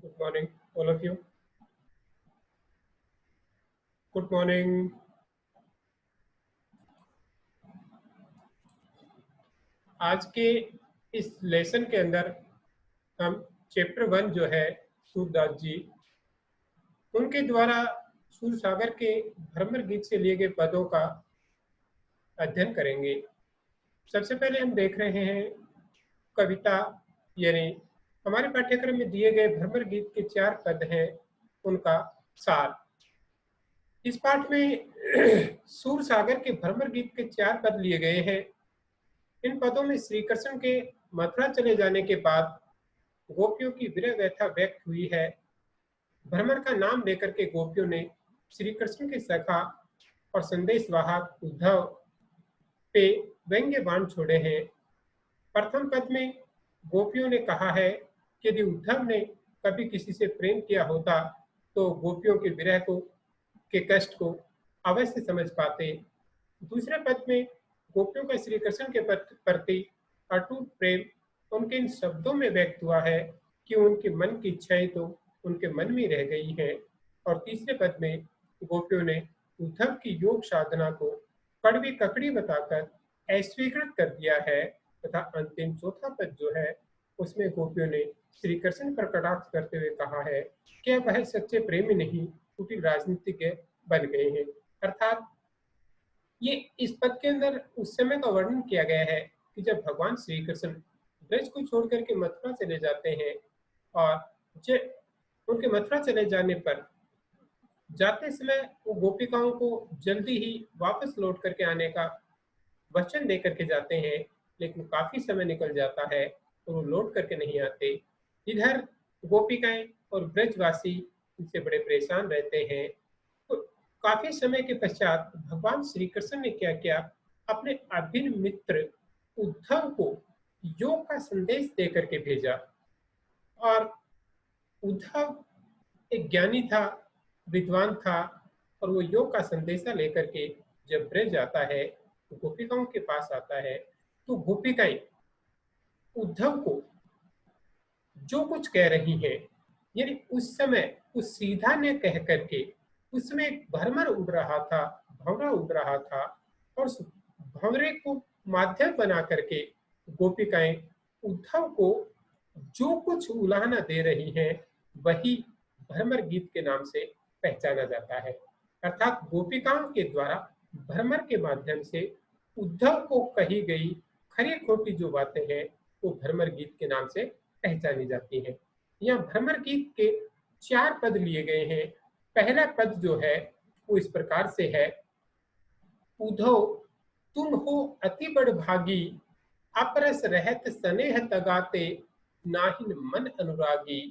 Good morning, all of you. Good morning. आज के इस लेसन के अंदर हम चैप्टर 1 जो है सूरदास जी उनके द्वारा सूर सागर के भ्रमर गीत से लिए गए पदों का अध्ययन करेंगे। सबसे पहले हम देख रहे हैं कविता, यानी हमारे पाठ्यक्रम में दिए गए भ्रमर गीत के 4 पद हैं, उनका सार। इस पाठ में सूर सागर के भ्रमर गीत के 4 पद लिए गए हैं। इन पदों में श्री कृष्ण के मथुरा चले जाने के बाद गोपियों की विरह व्यथा व्यक्त हुई है। भ्रमर का नाम लेकर के गोपियों ने श्री कृष्ण के सखा और संदेश वाहक उद्धव पे व्यंग्य बाण छोड़े हैं। प्रथम पद में गोपियों ने कहा है कि यदि उद्धव ने कभी किसी से प्रेम किया होता तो गोपियों के विरह को के कष्ट को अवश्य समझ पाते। दूसरे पद में गोपियों का श्री कृष्ण के प्रति अटूट प्रेम उनके इन शब्दों में व्यक्त हुआ है कि उनके मन की इच्छाएं तो उनके मन में रह गई हैं। और तीसरे पद में गोपियों ने उद्धव की योग साधना को कड़वी ककड़ी बताकर अस्वीकृत कर दिया है। तथा अंतिम चौथा पद जो है उसमें गोपियों ने श्री कृष्ण पर कटाक्ष करते हुए कहा है कि वह सच्चे प्रेमी नहीं, कुटिल राजनीतिज्ञ बन गए हैं। अर्थात ये इस पद के अंदर उस समय का वर्णन किया गया है कि जब भगवान श्री कृष्ण ब्रज को छोड़ करके मथुरा चले जाते हैं और उनके मथुरा चले जाने पर जाते समय वो गोपिकाओं को जल्दी ही वापस लौट करके आने का वचन दे करके जाते हैं, लेकिन काफी समय निकल जाता है और वो लौट करके नहीं आते। इधर गोपिकाएं और ब्रजवासी इनसे बड़े परेशान रहते हैं। तो काफी समय के पश्चात भगवान श्री कृष्ण ने क्या किया, अपने अभिन्न मित्र उद्धव को योग का संदेश दे करके भेजा। और उद्धव एक ज्ञानी था, विद्वान था, और वो योग का संदेशा लेकर के जब ब्रज आता है तो गोपिकाओं के पास आता है, तो गोपिकाएं उद्धव को जो कुछ कह रही हैं, यानी उस समय उस सीधा ने कह करके उसमें एक भ्रमर उड़ रहा था, भंवरा उड़ रहा था, और उस भंवरे को माध्यम बना करके गोपिकाएं उद्धव को जो कुछ उलाहना दे रही हैं वही भ्रमर गीत के नाम से पहचाना जाता है। अर्थात गोपिकाओं के द्वारा भ्रमर के माध्यम से उद्धव को कही गई खरी खोटी जो बातें हैं वो भ्रमर गीत के नाम से पहचानी जाती हैं। यहाँ भ्रमर गीत के 4 पद लिए गए हैं। पहला पद जो है वो इस प्रकार से है, उद्धव तुम हो अति बड़ भागी, अपरस रहत स्नेह तगाते, नाहिन मन अनुरागी,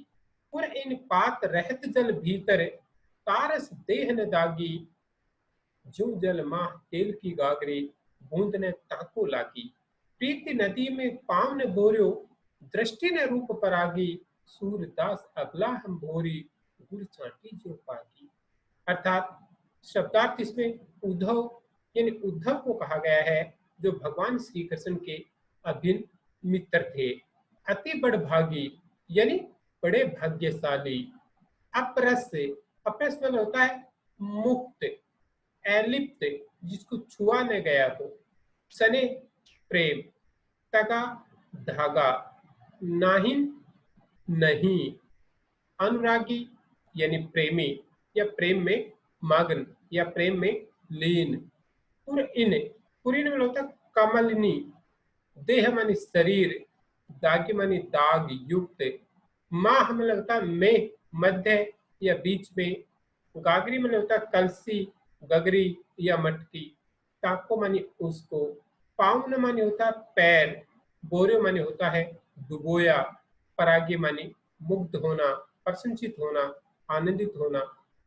पुर इन पात रहत जल भीतर, तारस देह न दागी, जो जल माह तेल की गागरी, बूंद ने ताको लागी, प्रीति नदी में पाव न बोर्यो, दृष्टि न रूप परागी, सूरदास अगला हम भोरी, गुर चाटी जो पागी। अर्थात शब्दार्थ इसमें उद्धव यानी उद्धव को कहा गया है जो भगवान श्री कृष्ण के अभिन्न मित्र थे। अति बड़ भागी यानी बड़े भाग्यशाली। अपरस से अपरस मतलब होता है मुक्त, अलिप्त, जिसको छुआ न गया हो। सने प्रेम, तगा धागा, नाहिन नहीं, अनुरागी यानी प्रेमी या प्रेम में मग्न या प्रेम में लीन। पुरइन, पुरीन मतलब होता कमलिनी, देह मानी शरीर, दागी मानी दाग युक्त, माह मतलब होता में मध्य या बीच में, गागरी मतलब होता कलसी, गगरी या मटकी, ताको मानी उसको, पाउन मानी होता पैर, बोरे मानी होता है डुबोया, परागी मानी मुग्ध होना, प्रसन्नचित होना, आनंदित होना,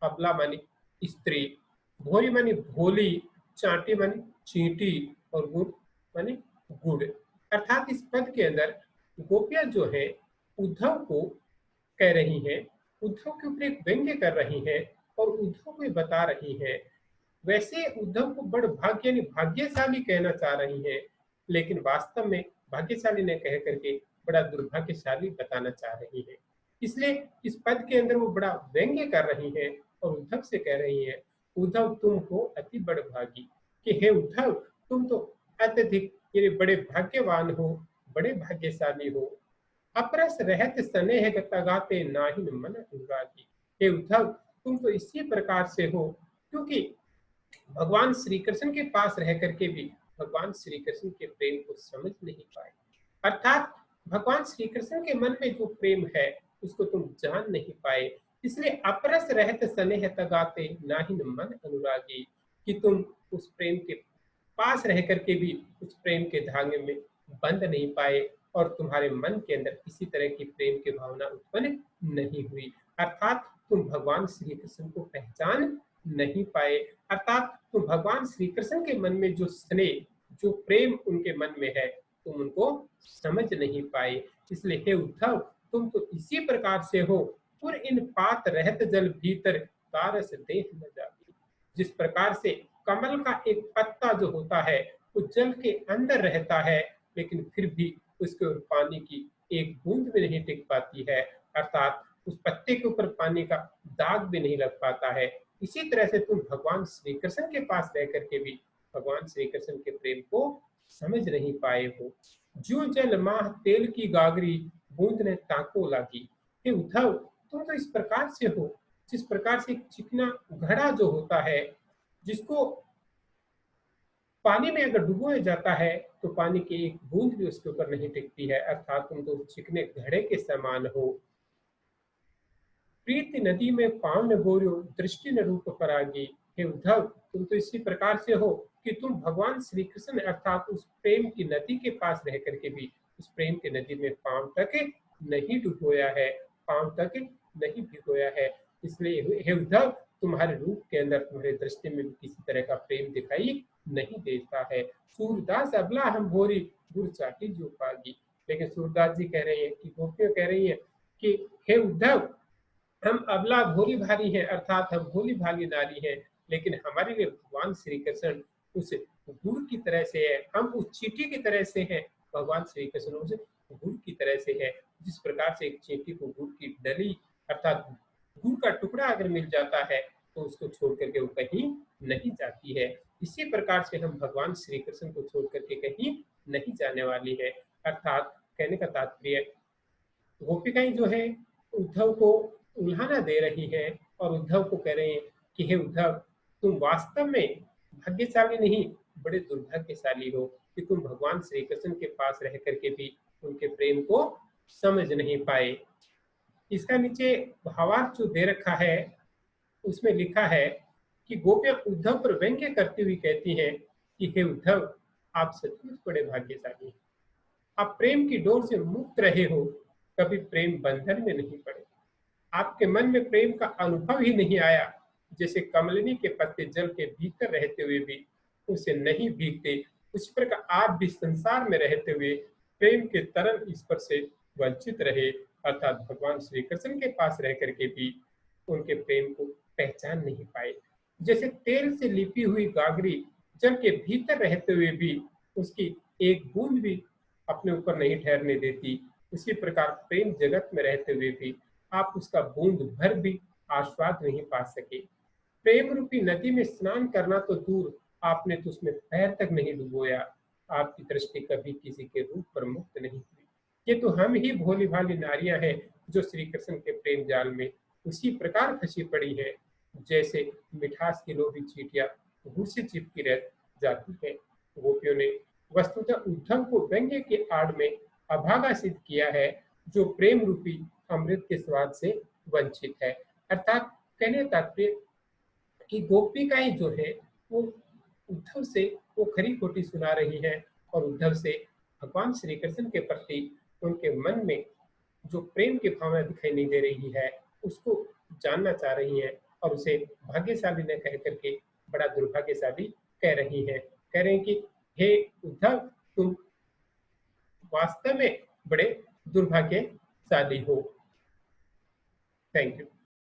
अबला मानी स्त्री, भोरी मानी भोली, चाटी मानी चींटी, और गुड़ मानी गुड़। अर्थात इस पद के अंदर गोपियां जो है उद्धव को कह रही हैं, उद्धव के ऊपर एक व्यंग्य कर रही हैं और उद्धव को बता रही हैं। वैसे उद्धव को बड़ भाग्य यानी भाग्यशाली कहना चाह रही हैं, लेकिन वास्तव में भाग्यशाली ने कह करके बड़ा दुर्भाग्यशाली बताना चाह रही है। इसलिए इस पद के अंदर वो बड़ा व्यंग्य कर रही हैं और उद्धव से कह रही हैं, उद्धव तुम हो अति बड़भागी, कि हे उद्धव तुम तो अत्यधिक ये बड़े भाग्यवान हो, बड़े भाग्यशाली हो। अपरस रहत स्नेह तगाते नाहिन मन अनुरागी। हे उद्धव तुम तो इसी प्रकार से हो क्योंकि भगवान श्री कृष्ण के पास रह करके भी भगवान श्री कृष्ण के प्रेम को समझ नहीं पाए। अर्थात भगवान श्री कृष्ण के मन में जो प्रेम है उसको तुम जान नहीं पाए। इसलिए अपरस रहत स्नेह तगाते नाहिन मन अनुरागी, कि तुम उस प्रेम के पास रह करके भी उस प्रेम के धागे में बंध नहीं पाए और तुम्हारे मन के अंदर किसी तरह की प्रेम की भावना उत्पन्न नहीं हुई। अर्थात तुम भगवान श्री कृष्ण को पहचान नहीं पाए। अर्थात तुम भगवान श्री कृष्ण के मन में जो स्नेह, जो प्रेम उनके मन में है, तुम उनको समझ नहीं पाए। इसलिए हे उद्धव तुम तो इसी प्रकार से हो, पुर इन पात रहत जल भीतर तारस देख न जाती। जिस प्रकार से कमल का एक पत्ता जो होता है वो जल के अंदर रहता है लेकिन फिर भी उसके ऊपर पानी की एक बूंद भी नहीं टिक पाती है, अर्थात उस पत्ते के ऊपर पानी का दाग भी नहीं लग पाता है। इसी तरह से तुम भगवान श्री कृष्ण के पास रह करके भी भगवान श्री कृष्ण के प्रेम को समझ नहीं पाए हो। जो जल माह तेल की गागरी बूंद ने ताको लागी। हे उद्धव तुम तो इस प्रकार से हो जिस प्रकार से एक चिकना घड़ा जो होता है, जिसको पानी में अगर डुबोया जाता है तो पानी की एक बूंद भी उसके ऊपर नहीं टिकती है, अर्थात तुम तो चिकने घड़े के समान हो। प्रीति नदी में पावन गोर्यो दृष्टि न रूप परागी। हे उद्धव तुम तो इसी प्रकार से हो कि तुम भगवान श्री कृष्ण अर्थात उस प्रेम की नदी के पास रह करके भी उस प्रेम की नदी में पांव तक नहीं डुबोया है, पांव तक नहीं भिगोया है। इसलिए हे उद्धव तुम्हारे रूप के अंदर, तुम्हारे दृष्टि में भी किसी तरह का प्रेम दिखाई नहीं देता है। सूरदास अबला हम भोरी गुर चाटी जो पागी। लेकिन सूरदास जी कह रहे हैं कि गोपियां कह रही हैं कि हे उद्धव हम अबला भोली भाली हैं, अर्थात हम भोली भाली नारी हैं, लेकिन हमारे लिए भगवान श्री कृष्ण उस गुड़ की तरह से है, हम उस चींटी की तरह से हैं। भगवान श्री कृष्ण उस गुड़ की तरह से है। जिस प्रकार से एक चींटी को गुड़ की डली अर्थात गुड़ का टुकड़ा अगर मिल जाता है तो उसको छोड़ करके वो कहीं नहीं जाती है, इसी प्रकार से हम भगवान श्री कृष्ण को छोड़ करके कहीं नहीं जाने वाली है। अर्थात कहने का तात्पर्य गोपिकाएं जो है उद्धव को उल्हाना दे रही हैं और उद्धव को कह रहे हैं कि हे उद्धव तुम वास्तव में भाग्यशाली नहीं बड़े दुर्भाग्यशाली हो कि तुम भगवान श्री कृष्ण के पास रह करके भी उनके प्रेम को समझ नहीं पाए। इसका नीचे भावार्थ जो दे रखा है उसमें लिखा है कि गोपियां उद्धव पर व्यंग्य करती हुई कहती हैं कि हे उद्धव आप सचमुच बड़े भाग्यशाली हैं, आप प्रेम की डोर से मुक्त रहे हो, कभी प्रेम बंधन में नहीं पड़े, आपके मन में प्रेम का अनुभव ही नहीं आया। जैसे कमलिनी के पत्ते जल के भीतर रहते हुए भी उसे नहीं भीगते, उसी प्रकार आप भी संसार में रहते हुए प्रेम के तरल स्पर्श से वंचित रहे, अर्थात भगवान श्री कृष्ण के पास रह करके भी उनके प्रेम को पहचान नहीं पाए। जैसे तेल से लिपी हुई गागरी जल के भीतर रहते हुए भी उसकी एक बूंद भी अपने ऊपर नहीं ठहरने देती, उसी प्रकार प्रेम जगत में रहते हुए भी आप उसका बूंद भर भी आस्वाद नहीं पा सके। प्रेम रूपी नदी में स्नान करना तो दूर, आपने तो उसमें पैर तक नहीं डुबोया। आपकी दृष्टि कभी किसी के रूप पर मुक्त नहीं हुई। ये तो हम ही भोली भाली नारियां हैं जो श्री कृष्ण के प्रेम जाल में उसी प्रकार फंसी पड़ी है जैसे मिठास की लोभी चींटियां गुड़ से चिपकी रह जाती है। गोपियों ने वस्तुतः उद्धव को व्यंग्य के आड़ में अभागा सिद्ध किया है जो प्रेम रूपी अमृत के स्वाद से वंचित है। अर्थात कहने तात्पर्य कि गोपिकाएं जो है वो उद्धव से वो खरी खोटी सुना रही हैं और उद्धव से भगवान श्री कृष्ण के प्रति उनके मन में जो प्रेम की भावना दिखाई नहीं दे रही है उसको जानना चाह रही हैं और उसे भाग्यशाली न कह करके बड़ा दुर्भाग्यशाली कह रही हैं। कह रहे हैं कि हे उद्धव तुम वास्तव में बड़े दुर्भाग्यशाली हो। Thank you.